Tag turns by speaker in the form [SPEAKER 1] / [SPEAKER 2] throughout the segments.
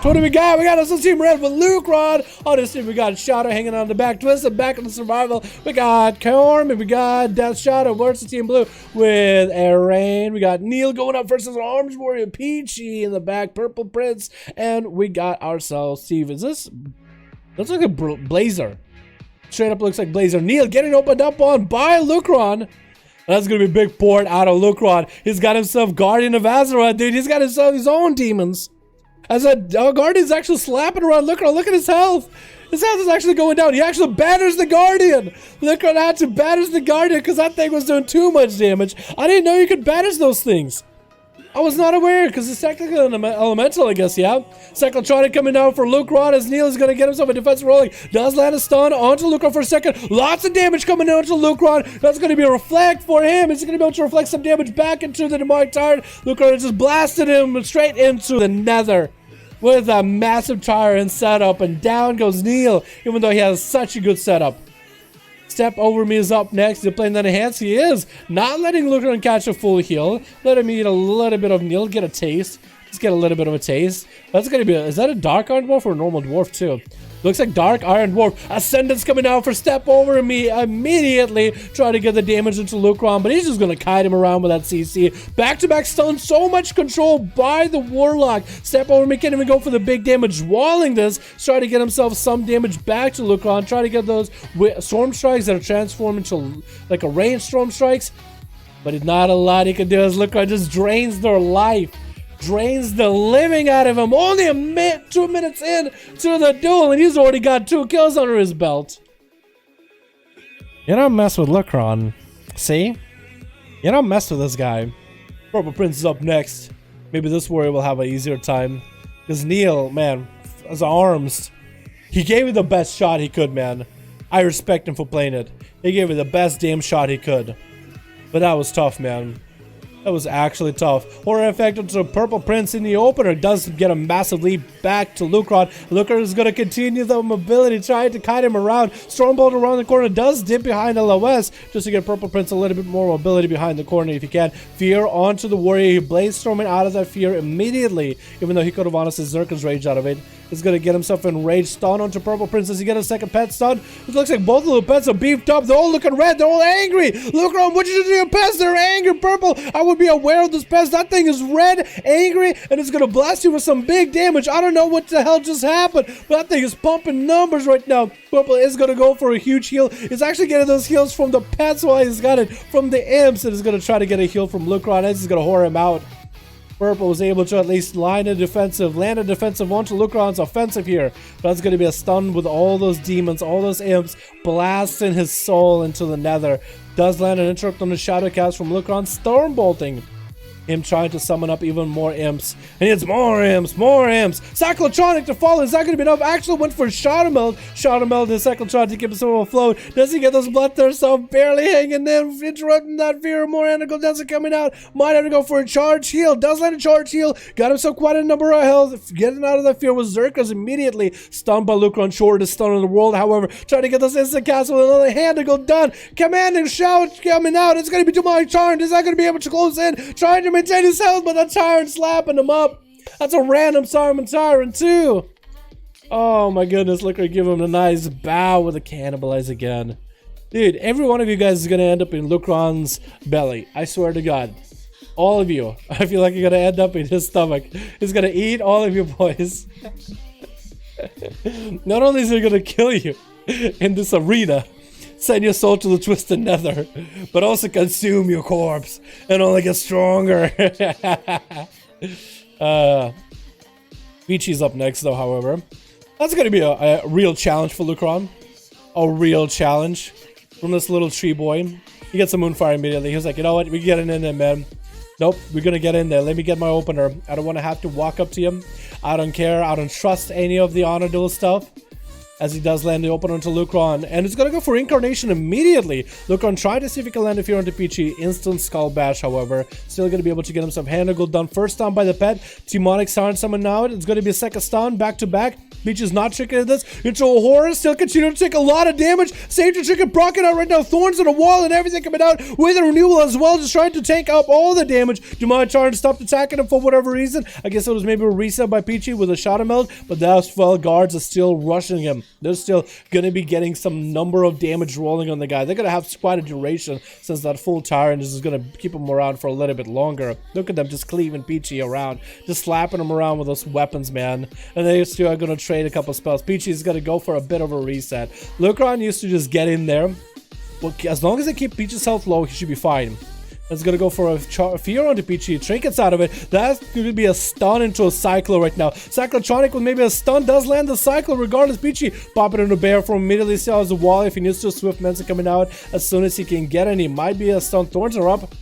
[SPEAKER 1] What do we got? We got us a team red with Lucron. On this team, we got Shadow hanging on the back, Twisted back on the survival. We got Corm, and we got Death Shadow versus Team Blue with Arain. We got Neil going up versus Arms Warrior, Peachy in the back, Purple Prince, and we got ourselves Steve. Is this? Looks like a Blazer. Straight up looks like Blazer. Neil getting opened up on by Lucron. That's gonna be a big port out of Lucron. He's got himself Guardian of Azeroth, dude. He's got himself his own demons. As that Guardian's actually slapping around. Look at his health. His health is actually going down. He actually batters the Guardian. Look at that, to batters the Guardian because that thing was doing too much damage. I didn't know you could batters those things. I was not aware because it's technically an elemental, I guess, yeah. Cyclotronic coming down for Lucron as Neil is going to get himself a defensive rolling. Does land a stun onto Lucron for a second. Lots of damage coming down to Lucron. That's going to be a reflect for him. He's going to be able to reflect some damage back into the demonic tyrant. Lucron just blasted him straight into the nether with a massive tyrant setup, and down goes Neil, even though he has such a good setup. Step Over Me is up next. He's playing that enhance. He is not letting Lucron catch a full heal. Let him eat a little bit of Neil, get a taste. Just get a little bit of a taste. That's gonna be is that a Dark Iron Dwarf or a normal dwarf too? Looks like Dark Iron Dwarf. Ascendant's coming out for Step Over Me immediately. Try to get the damage into Lucron, but he's just going to kite him around with that CC. Back-to-back stun. So much control by the Warlock. Step Over Me can't even go for the big damage. Walling this. Try to get himself some damage back to Lucron. Try to get those Storm Strikes that are transformed into like a ranged Storm Strikes. But it's not a lot he can do as Lucron just drains their life. Drains the living out of him. Only 2 minutes in to the duel, and he's already got 2 kills under his belt. You don't mess with Lucron. See? You don't mess with this guy. Purple Prince is up next. Maybe this warrior will have an easier time. Because Neil, man, his arms. He gave me the best shot he could, man. I respect him for playing it. He gave me the best damn shot he could. But that was tough, man. That was actually tough. Horror effect onto Purple Prince in the opener does get a massive lead back to Lucron. Lucron is going to continue the mobility, trying to kite him around. Stormbolt around the corner does dip behind LOS just to get Purple Prince a little bit more mobility behind the corner if he can. Fear onto the warrior. He blades storming out of that fear immediately, even though he could have honestly Zerka's rage out of it. He's going to get himself enraged. Stun onto Purple Prince. Does he get a second pet stun? It looks like both of the pets are beefed up. They're all looking red. They're all angry. Lucron, what did you do to your pets? They're angry. Purple, I would be aware of this pest. That thing is red, angry, and it's going to blast you with some big damage. I don't know what the hell just happened, but that thing is pumping numbers right now. Purple is going to go for a huge heal. He's actually getting those heals from the pets while he's got it from the imps, and he's going to try to get a heal from Lucron. He's going to whore him out. Purple was able to at least land a defensive onto Lucron's offensive here. That's going to be a stun with all those demons, all those imps, blasting his soul into the nether. Does land an interrupt on the shadow cast from Lucron, stormbolting him, trying to summon up even more imps. And he has more imps, more imps. Cyclotronic to follow. Is that going to be enough? Actually went for Shadow Meld. Shadow Meld and Cyclotronic to keep himself afloat. Does he get those bloodthirsts off? Barely hanging there, interrupting that fear. More Anacle Dancer coming out. Might have to go for a charge heal. Does land a charge heal. Got himself quite a number of health. Getting out of that fear was Zerka's immediately. Stunned by Lucron, shortest stun in the world. However, trying to get those instant casts with another hand to go done. Commanding shout coming out. It's going to be demonic tyrant. Is that going to be able to close in? Trying to maintain his health, but that tyrant slapping him up. That's a random Saruman tyrant too. Oh my goodness, look, I give him a nice bow with a cannibalize again. Dude, every one of you guys is gonna end up in Lucron's belly. I swear to God. All of you. I feel like you're gonna end up in his stomach. He's gonna eat all of you boys. Not only is he gonna kill you in this arena, send your soul to the twisted nether, but also consume your corpse and only get stronger. Peachy's up next though, however. That's gonna be a real challenge for Lucron. A real challenge from this little tree boy. He gets a moonfire immediately. He was like, you know what, we're getting in there, man. Nope, we're gonna get in there. Let me get my opener. I don't want to have to walk up to him. I don't care. I don't trust any of the honor duel stuff. as he does land the opener onto Lucron, and it's gonna go for Incarnation immediately. Lucron tried to see if he can land a fear onto Peachy. Instant Skull Bash, however. Still gonna be able to get himself handled done. First stun by the pet. Demonic Siren Summon now. It's gonna be a second stun, back to back. Peach is not tricking at this. Into a horror, still continuing to take a lot of damage. Sage and Chicken proccing out right now. Thorns on the wall and everything coming out with a renewal as well, just trying to tank up all the damage. Demonic Siren stopped attacking him for whatever reason. I guess it was maybe a reset by Peachy with a Shadow Meld, but those 12 guards are still rushing him. They're still gonna be getting some number of damage rolling on the guy. They're gonna have quite a duration since that full Tyrant is just gonna keep him around for a little bit longer. Look at them just cleaving Peachy around, just slapping him around with those weapons, man. And they still are gonna trade a couple spells. Peachy's gonna go for a bit of a reset. Lucron used to just get in there. Well, as long as they keep Peach's health low, he should be fine. It's gonna go for a fear onto Peachy. Trinkets out of it. That's gonna be a stun into a Cyclo right now. Cyclotronic with maybe a stun does land the Cyclo regardless. Peachy pop it into bear form. Immediately sells the wall if he needs to. Swift Mensa coming out as soon as he can get in. He might be a stun. Thorns are up.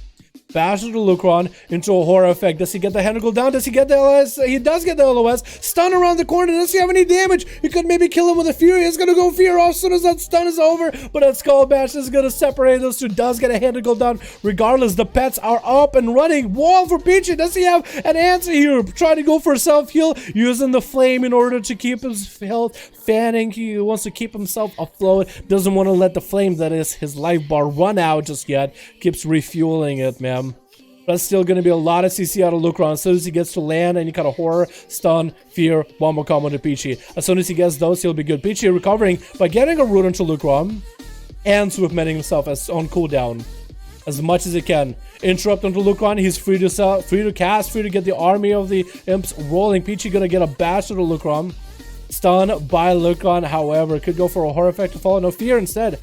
[SPEAKER 1] Bash into Lucron into a horror effect. Does he get the Handle down? Does he get the LOS? He does get the LOS. Stun around the corner. Does he have any damage? He could maybe kill him with a Fury. He's gonna go Fear off as soon as that stun is over. But that Skull Bash is gonna separate those two. Does get a Handle down. Regardless, the pets are up and running. Wall for Peachy. Does he have an answer here? Trying to go for a self-heal. Using the flame in order to keep his health fanning. He wants to keep himself afloat. Doesn't want to let the flame, that is his life bar, run out just yet. Keeps refueling it, man. That's still going to be a lot of CC out of Lucron. As soon as he gets to land, any kind of horror, stun, fear, one more combo to Peachy. As soon as he gets those, he'll be good. Peachy recovering by getting a root into Lucron and Swift Medding himself as on cooldown as much as he can. Interrupt onto Lucron. He's free to sell, free to cast, free to get the army of the imps rolling. Peachy gonna get a bash into Lucron. Stun by Lucron, however, could go for a horror effect to follow. No fear instead.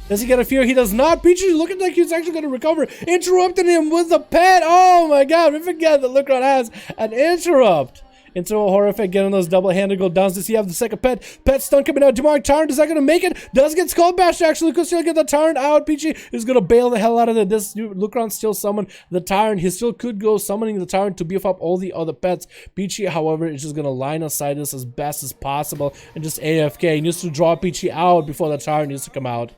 [SPEAKER 1] Does he get a fear? He does not. Peachy looking like he's actually going to recover. Interrupting him with the pet. Oh my god. We forget that Lucron has an interrupt. Into a horror effect, getting those double-handed go downs. Does he have the second pet? Pet stun coming out. Demonic Tyrant, is that going to make it? Does get Skull Bashed, actually. Could still get the Tyrant out. Peachy is going to bail the hell out of it. This Lucron still summon the Tyrant. He still could go summoning the Tyrant to beef up all the other pets. Peachy, however, is just going to line aside this as best as possible and just AFK. He needs to draw Peachy out before the Tyrant needs to come out.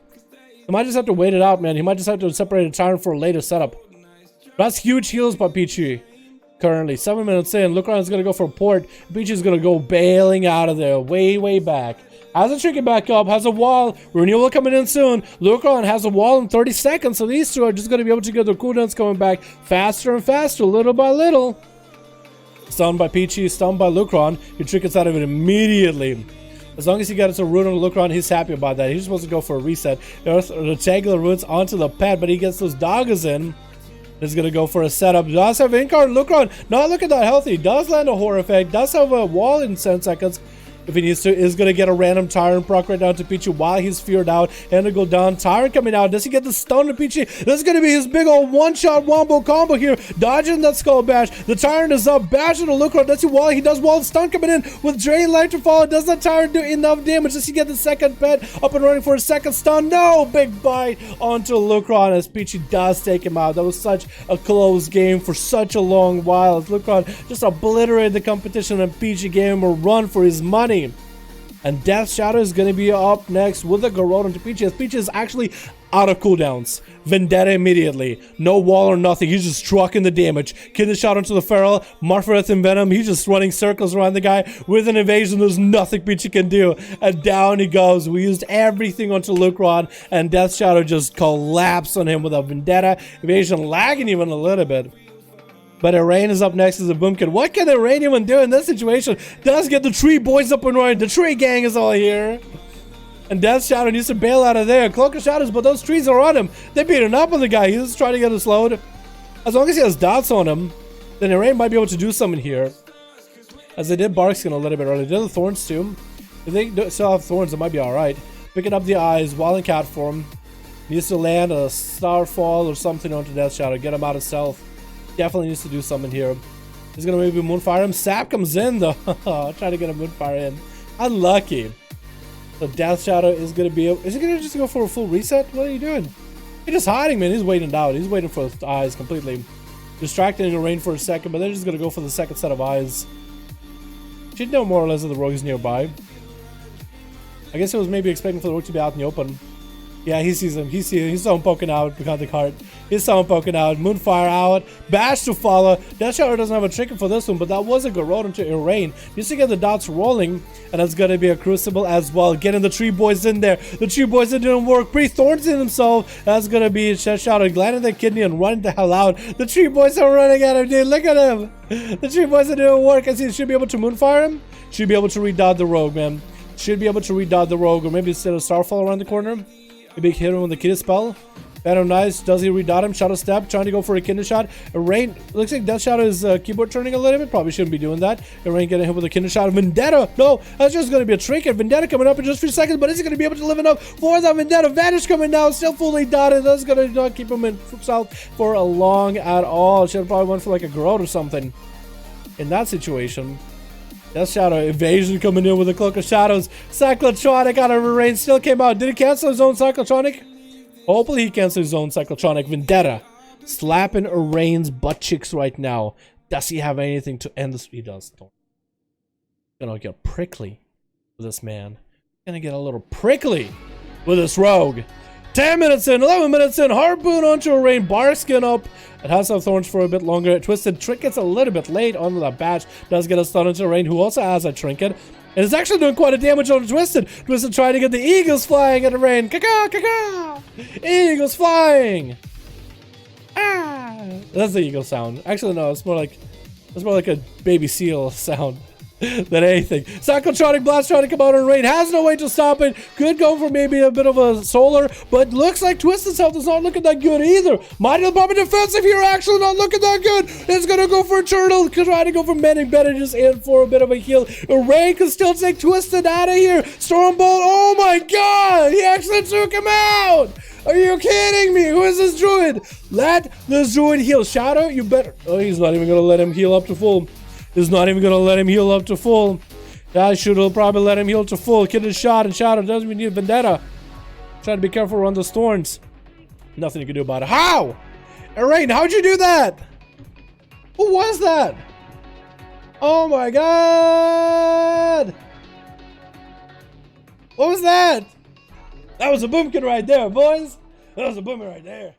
[SPEAKER 1] He might just have to wait it out, man. He might just have to separate the Tyrant for a later setup. That's huge heals by Peachy. Currently, 7 minutes in, Lucron is going to go for a port. Peachy is going to go bailing out of there, way back. Has a Trinket back up, has a wall. Renewal coming in soon. Lucron has a wall in 30 seconds, so these two are just going to be able to get their cooldowns coming back faster and faster, little by little. Stunned by Peachy, stunned by Lucron. He trickets out of it immediately. As long as he gets a root on Lucron, he's happy about that. He's supposed to go for a reset. There's the Tagular roots onto the pet, but he gets those doggers in. Is going to go for a setup. Does have Incarn. Lucron not looking that healthy. Does land a horror effect. Does have a wall in 10 seconds. If he needs to, is going to get a random Tyrant proc right down to Peachy while he's feared out. And to go down. Tyrant coming out. Does he get the stun to Peachy? This is going to be his big old one-shot wombo combo here. Dodging that Skull Bash. The Tyrant is up. Bashing to Lucron. Does he wall? He does wall. Stun coming in with Drain Light to follow. Does that Tyrant do enough damage? Does he get the second pet up and running for a second stun? No! Big bite onto Lucron as Peachy does take him out. That was such a close game for such a long while. As Lucron just obliterated the competition and Peachy gave him a run for his money. And Death Shadow is going to be up next with a Garrote to Peachy. As Peachy is actually out of cooldowns. Vendetta immediately. No wall or nothing. He's just trucking the damage. Kid shot onto the Feral. Marfareth and Venom. He's just running circles around the guy with an evasion. There's nothing Peachy can do. And down he goes. We used everything onto Lucron. And Death Shadow just collapsed on him with a Vendetta. Evasion lagging even a little bit. But Irene is up next as a Boomkin. What can Irene even do in this situation? Does get the tree boys up and running. The tree gang is all here. And Death Shadow needs to bail out of there. Cloak of Shadows, but those trees are on him. They're beating up on the guy. He's just trying to get it slowed. As long as he has dots on him, then Irene might be able to do something here. As they did Barkskin a little bit earlier. They did the Thorns too. If they still have Thorns, it might be alright. Picking up the eyes, while in cat form. Needs to land a Starfall or something onto Death Shadow. Get him out of stealth. Definitely needs to do something here. He's gonna maybe Moonfire him. Sap comes in though. Try to get a Moonfire in. Unlucky. So Death Shadow is gonna be. Is he gonna just go for a full reset? What are you doing? He's just hiding, man. He's waiting out. He's waiting for the eyes completely. Distracting the rain for a second, but then he's gonna go for the second set of eyes. Should know more or less of the rogues nearby. I guess he was maybe expecting for the rook to be out in the open. Yeah, he sees him. He saw him poking out behind the cart. He saw him poking out. Moonfire out. Bash to follow. Death Shadow doesn't have a trigger for this one, but that was a good roll into Irene. You see, get the dots rolling, and that's gonna be a Crucible as well. Getting the Tree Boys in there. The Tree Boys didn't work. Breathe Thorns in himself. That's gonna be Death Shadow landing the kidney and running the hell out. The Tree Boys are running at him, dude. Look at him. The Tree Boys didn't work. I see. He should be able to Moonfire him. Should be able to redot the rogue, man. Should be able to redot the rogue, or maybe instead of Starfall around the corner. A big hit him with the Kidney spell. Phantom Nice. Does he redot him? Shadow Step. Trying to go for a Kidney shot. Rain. Looks like Death Shadow is keyboard turning a little bit. Probably shouldn't be doing that. Rain getting hit with a Kidney shot. Vendetta. No, that's just going to be a trinket. Vendetta coming up in just a few seconds, but is he going to be able to live enough for that Vendetta? Vanish coming down. Still fully dotted. That's going to not keep him in south for a long at all. Should have probably went for like a Garrote or something in that situation. Death Shadow evasion coming in with a Cloak of Shadows. Cyclotronic out of Rain still came out. Did he cancel his own Cyclotronic? Hopefully he cancels his own Cyclotronic. Vendetta slapping Rain's butt cheeks right now. Does he have anything to end this? He does. Gonna get prickly with this man. Gonna get a little prickly with this rogue. 10 minutes in, 11 minutes in, Harpoon onto a Rain, Bark Skin up. It has some thorns for a bit longer. Twisted Trinket's a little bit late onto that batch. Does get a stun into Rain, who also has a trinket. And it's actually doing quite a damage on Twisted. Twisted trying to get the Eagles flying at the Rain. Caca, caca! Eagles flying! Ah! That's the eagle sound. Actually, no, it's more like a baby seal sound than anything. Cyclotronic Blast trying to come out on Rain. Has no way to stop it. Could go for maybe a bit of a solar, but looks like Twisted's health is not looking that good either. Mighty the Bomber defensive here, actually not looking that good. It's gonna go for a turtle. Trying to go for mending bandages and for a bit of a heal. Rain can still take Twisted out of here. Stormbolt. Oh my god! He actually took him out! Are you kidding me? Who is this Druid? Let this Druid heal. Shadow, you better. Oh, he's not even gonna let him heal up to full. He's not even gonna let him heal up to full. I should have probably let him heal to full. Kid is shot and Shadow doesn't even need Vendetta. Try to be careful around those thorns. Nothing you can do about it. How? Rain, how'd you do that? Who was that? Oh my god! What was that? That was a boomkin right there, boys. That was a boomer right there.